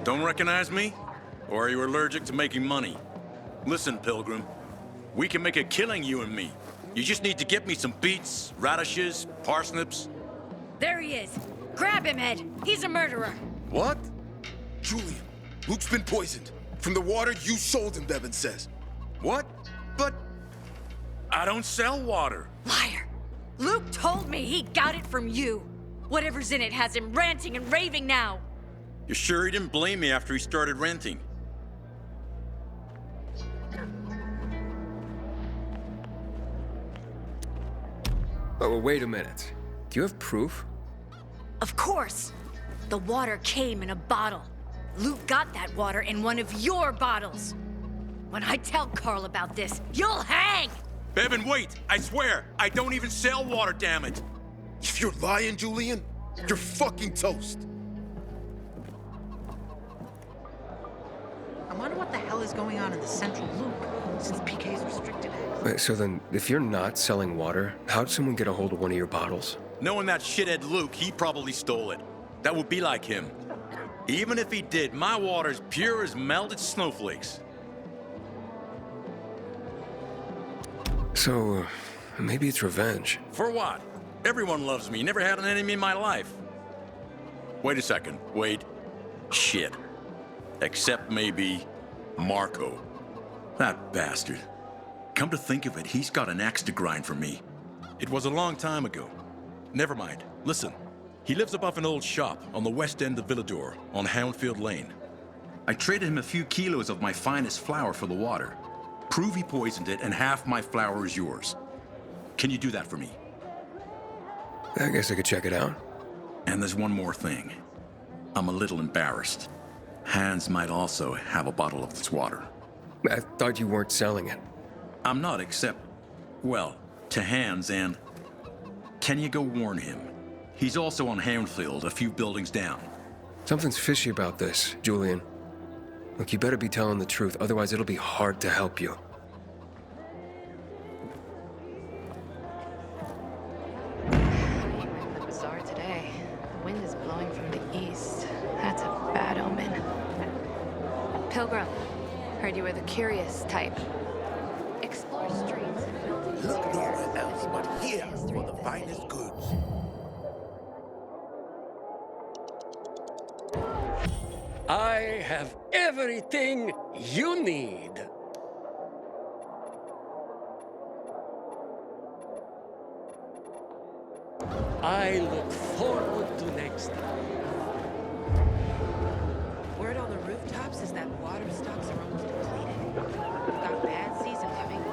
Don't recognize me? Or are you allergic to making money? Listen, Pilgrim. We can make a killing, you and me. You just need to get me some beets, radishes, parsnips. There he is. Grab him, Ed. He's a murderer. What? Julian, Luke's been poisoned. From the water you sold him, Bevan says. What? But I don't sell water. Liar. Luke told me he got it from you. Whatever's in it has him ranting and raving now. You sure he didn't blame me after he started renting? Oh, wait a minute. Do you have proof? Of course. The water came in a bottle. Luke got that water in one of your bottles. When I tell Carl about this, you'll hang! Bevan, wait! I swear, I don't even sell water, damn it! If you're lying, Julian, you're fucking toast. I wonder what the hell is going on in the central loop since PK's restricted access. Wait, so then, if you're not selling water, how'd someone get a hold of one of your bottles? Knowing that shithead Luke, he probably stole it. That would be like him. Even if he did, my water's pure as melted snowflakes. So, maybe it's revenge. For what? Everyone loves me. Never had an enemy in my life. Wait a second. Wait. Shit. Except maybe Marco. That bastard. Come to think of it, he's got an axe to grind for me. It was a long time ago. Never mind. Listen. He lives above an old shop on the west end of Villador on Houndfield Lane. I traded him a few kilos of my finest flour for the water. Prove he poisoned it and half my flour is yours. Can you do that for me? I guess I could check it out. And there's one more thing. I'm a little embarrassed. Hans might also have a bottle of this water. I thought you weren't selling it. I'm not, except, well, to Hans and... Can you go warn him? He's also on Houndfield, a few buildings down. Something's fishy about this, Julian. Look, you better be telling the truth, otherwise it'll be hard to help you. Bizarre today. The wind is blowing from the east. That's a bad omen. Pilgrim, heard you were the curious type. Explore streets and buildings. Look nowhere else but here for the finest goods. I have everything you need. I look forward to next time. Word on the rooftops is that water stocks are almost depleted. We've got a bad season coming.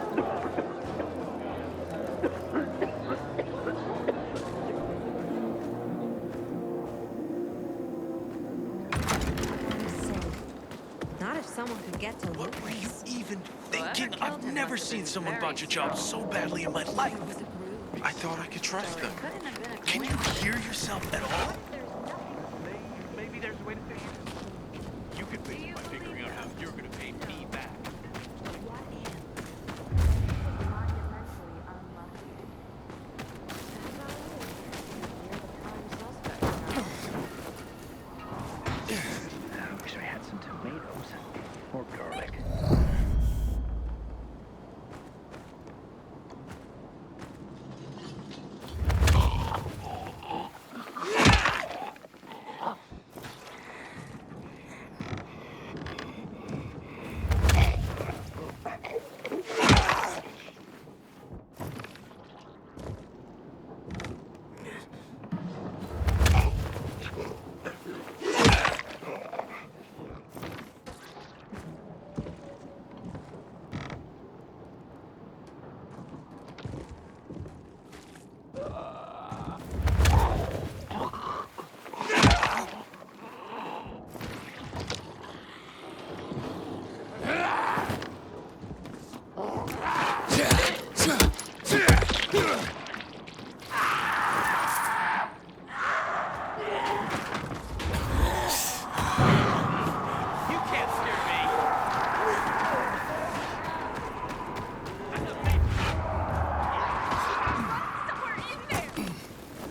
Not if someone could get to What Luke. were you even thinking? Whoever killed I've him never must have seen been someone very botch a job so badly in my life. I thought I could trust them. Couldn't have been a Can you coincidence. hear yourself at all? Maybe there's a way to pay you. You could pay by figuring out how you're gonna pay me back. I wish I had some tomatoes or garlic. You can't scare me.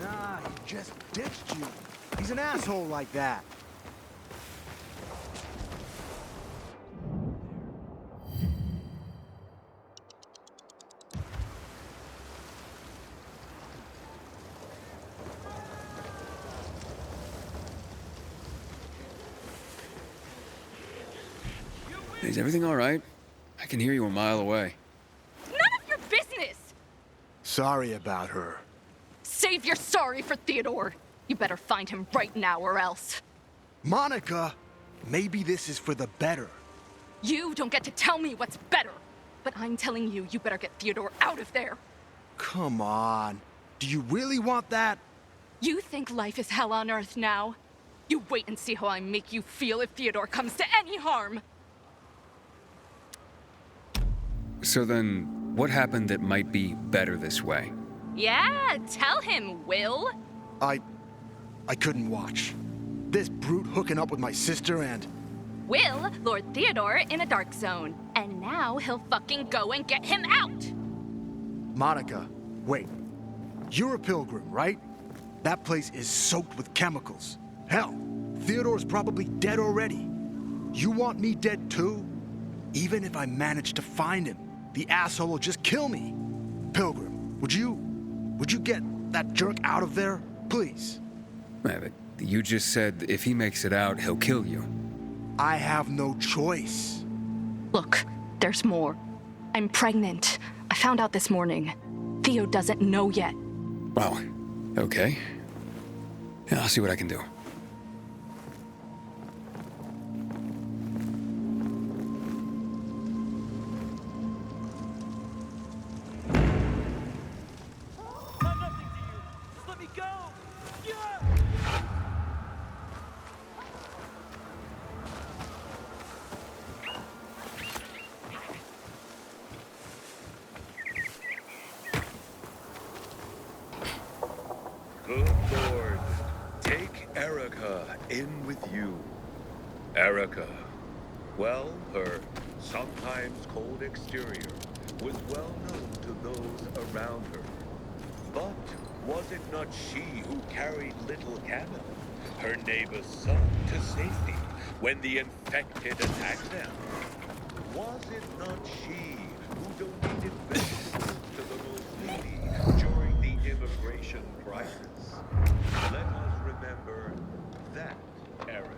Nah, he just ditched you. He's an asshole like that. Is everything all right? I can hear you a mile away. None of your business! Sorry about her. Save your sorry for Theodore. You better find him right now or else. Monica, maybe this is for the better. You don't get to tell me what's better. But I'm telling you, you better get Theodore out of there. Come on. Do you really want that? You think life is hell on earth now? You wait and see how I make you feel if Theodore comes to any harm. So then, what happened that might be better this way? Yeah, tell him, Will. I couldn't watch. This brute hooking up with my sister and... Will lured Theodore in a dark zone. And now he'll fucking go and get him out! Monica, wait. You're a pilgrim, right? That place is soaked with chemicals. Hell, Theodore's probably dead already. You want me dead too? Even if I manage to find him, the asshole will just kill me. Pilgrim, would you get that jerk out of there, please? Yeah, but you just said if he makes it out, he'll kill you. I have no choice. Look, there's more. I'm pregnant. I found out this morning. Theo doesn't know yet. Wow. Okay. Yeah, I'll see what I can do. I'm nothing to you. Just let me go. Yeah! Good Lord, take Erica in with you. Erica. Well, her sometimes cold exterior was well known to those around her. But was it not she who carried little Cannon, her neighbor's son, to safety when the infected attacked them? Was it not she who donated vegetables to the most needy during the immigration crisis? Let us remember that, Erica.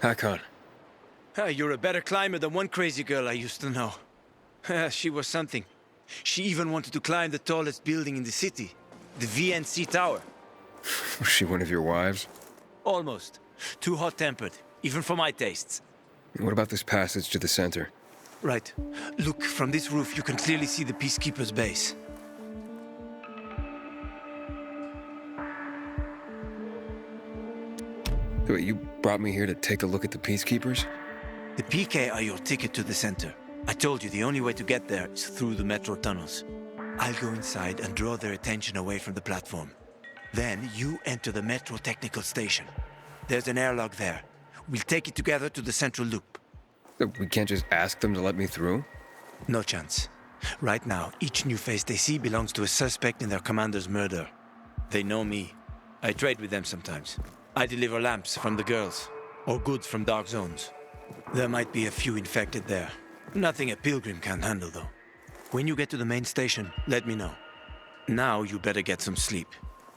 Hakon. You're a better climber than one crazy girl I used to know. She was something. She even wanted to climb the tallest building in the city, the VNC Tower. Was she one of your wives? Almost. Too hot-tempered, even for my tastes. What about this passage to the center? Right. Look, from this roof you can clearly see the Peacekeeper's base. Wait, you brought me here to take a look at the Peacekeepers? The PK are your ticket to the center. I told you the only way to get there is through the metro tunnels. I'll go inside and draw their attention away from the platform. Then you enter the metro technical station. There's an airlock there. We'll take it together to the central loop. We can't just ask them to let me through? No chance. Right now, each new face they see belongs to a suspect in their commander's murder. They know me. I trade with them sometimes. I deliver lamps from the girls, or goods from dark zones. There might be a few infected there. Nothing a pilgrim can handle, though. When you get to the main station, let me know. Now you better get some sleep.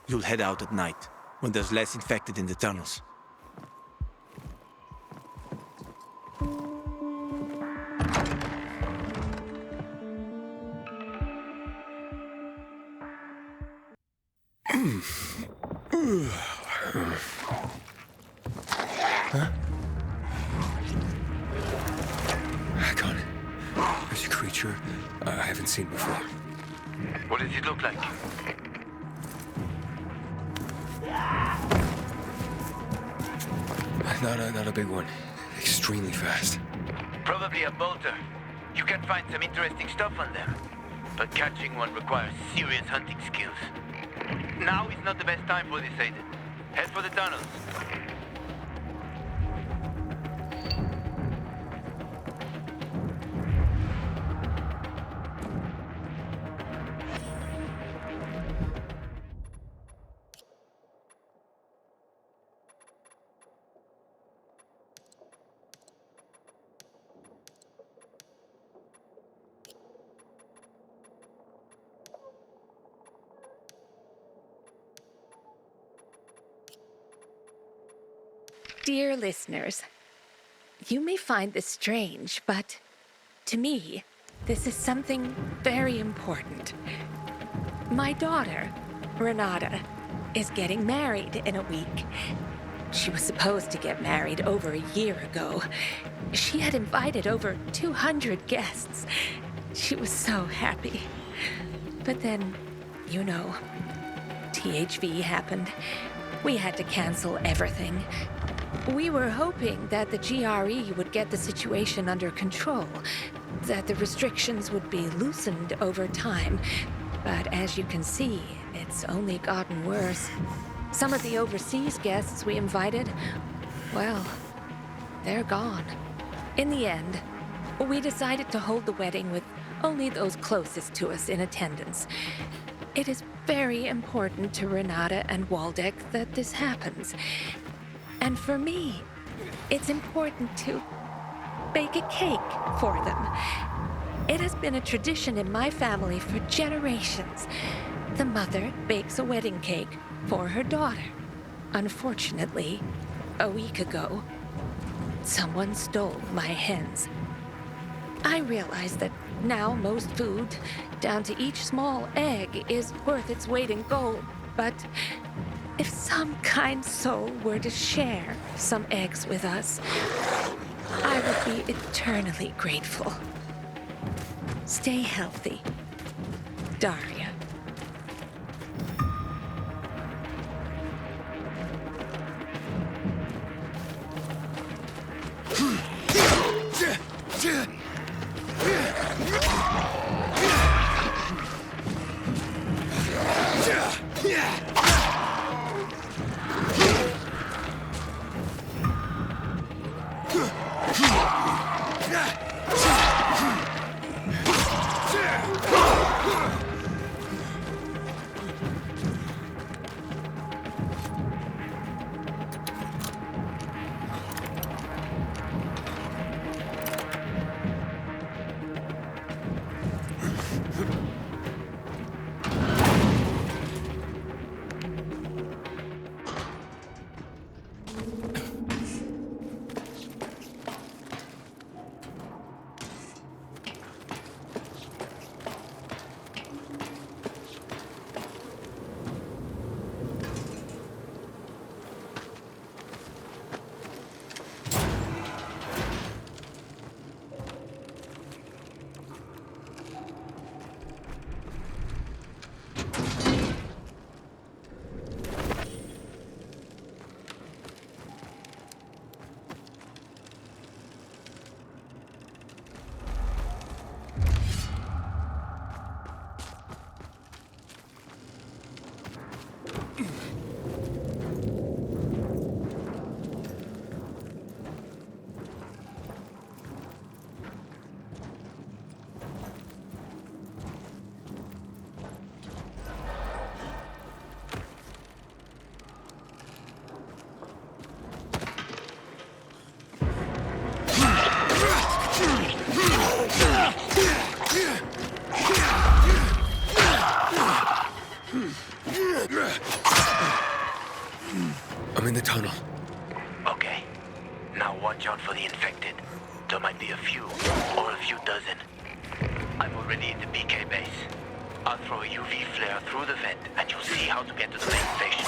You'll head out at night, when there's less infected in the tunnels. Huh? Hakon, there's a creature I haven't seen before. What does it look like? Not a big one. Extremely fast. Probably a bolter. You can find some interesting stuff on them. But catching one requires serious hunting skills. Now is not the best time for this, Aiden. Head for the tunnels. Dear listeners, you may find this strange, but to me, this is something very important. My daughter, Renata, is getting married in a week. She was supposed to get married over a year ago. She had invited over 200 guests. She was so happy. But then, you know, THV happened. We had to cancel everything. We were hoping that the GRE would get the situation under control, that the restrictions would be loosened over time. But as you can see, it's only gotten worse. Some of the overseas guests we invited, well, they're gone. In the end, we decided to hold the wedding with only those closest to us in attendance. It is very important to Renata and Waldeck that this happens. And for me, it's important to bake a cake for them. It has been a tradition in my family for generations. The mother bakes a wedding cake for her daughter. Unfortunately, a week ago, someone stole my hens. I realize that now most food, down to each small egg, is worth its weight in gold, but if some kind soul were to share some eggs with us, I would be eternally grateful. Stay healthy, Daria. I'm in the tunnel. Okay. Now watch out for the infected. There might be a few, or a few dozen. I'm already in the BK base. I'll throw a UV flare through the vent, and you'll see how to get to the main station.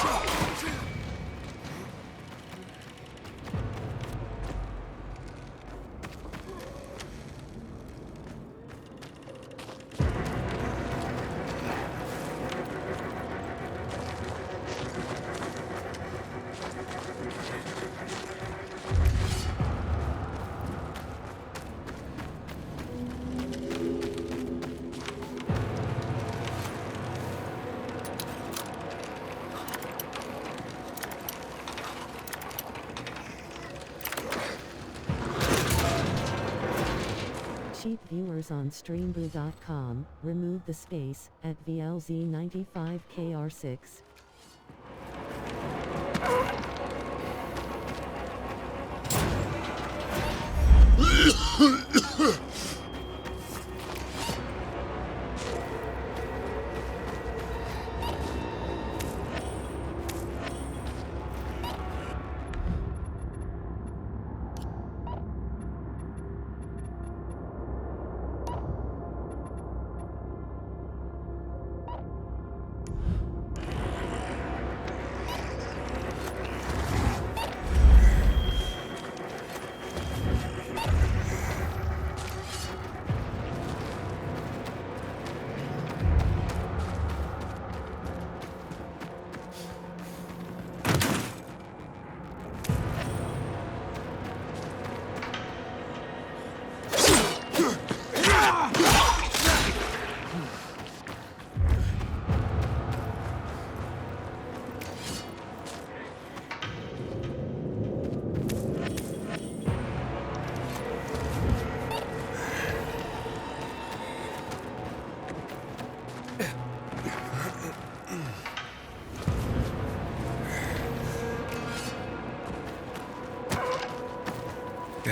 keep viewers on streamboo.com, remove the space at VLZ95KR6.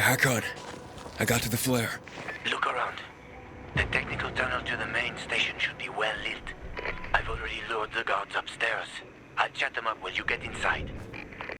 Hakon, I got to the flare. Look around. The technical tunnel to the main station should be well lit. I've already lured the guards upstairs. I'll chat them up while you get inside.